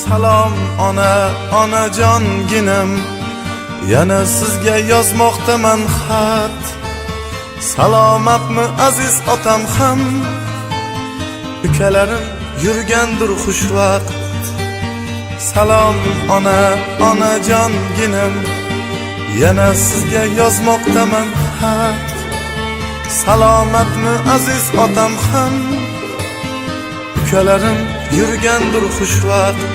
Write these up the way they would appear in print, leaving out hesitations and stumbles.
Salom ona, onajonginam, yana sizga yozmoqdaman xat. Salomatmi aziz otam ham, ukalarim yurgandir xushvaqt. Salom ona, onajonginam, yana sizga yozmoqdaman xat. Salomatmi aziz otam ham, ukalarim yurgandir xushvaqt.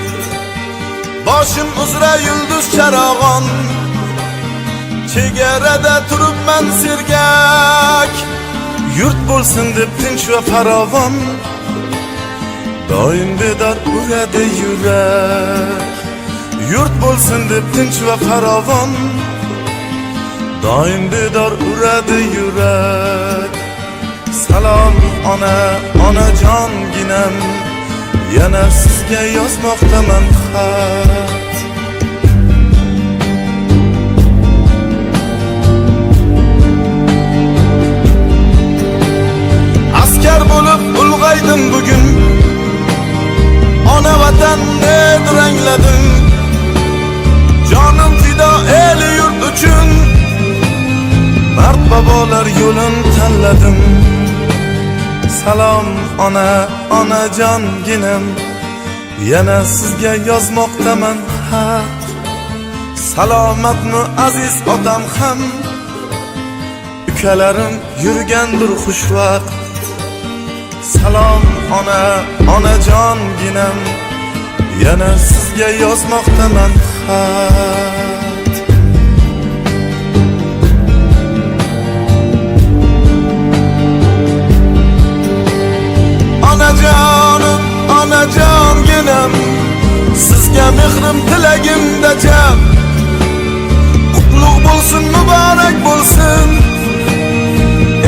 Boshim uzra yulduz charog'on, chegarada turibman sergak. Yurt bo'lsin deb tinch va farovon, doim bedor uradi yurak. Yurt bo'lsin deb tinch va farovon, doim bedor uradi yurak. Salom ona, onajonginam, yana sizga yozmoqdaman xat. Askar bo'lib ulg'aydim bugun, ona vatanni durangladim. Jonim fido el yurt uchun, mard bobolar yo'lin tanladim. Salom ona, onajonginam, yana sizga yozmoqdaman xat. Salomatmi aziz otam ham, ukalarim yurgandir xushvaqt. Salom ona, onajonginam, yana sizga yozmoqdaman xat. Onajonim, onajonginam, sizga mehrim tilagimda jam. Qutlug' bo'lsin, muborak bo'lsin,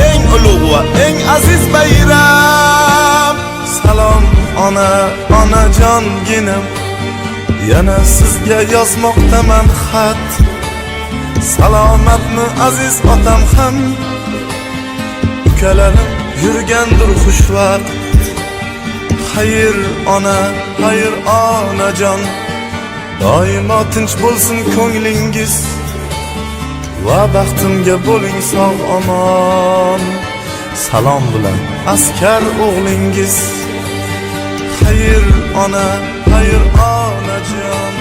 eng ulug' va eng aziz bayram. Salom ona, onajonginam, yana sizga yozmoqdaman xat. Salomatmi aziz otam ham, ukalarim yurgandir xushvaqt. Xayr ona, xayr onajon, doimo tinch bo'lsin ko'nglingiz, va baxtimga bo'ling sog' omon. Salom bilan askar o'g'lingiz. Xayr ona, xayr onajon.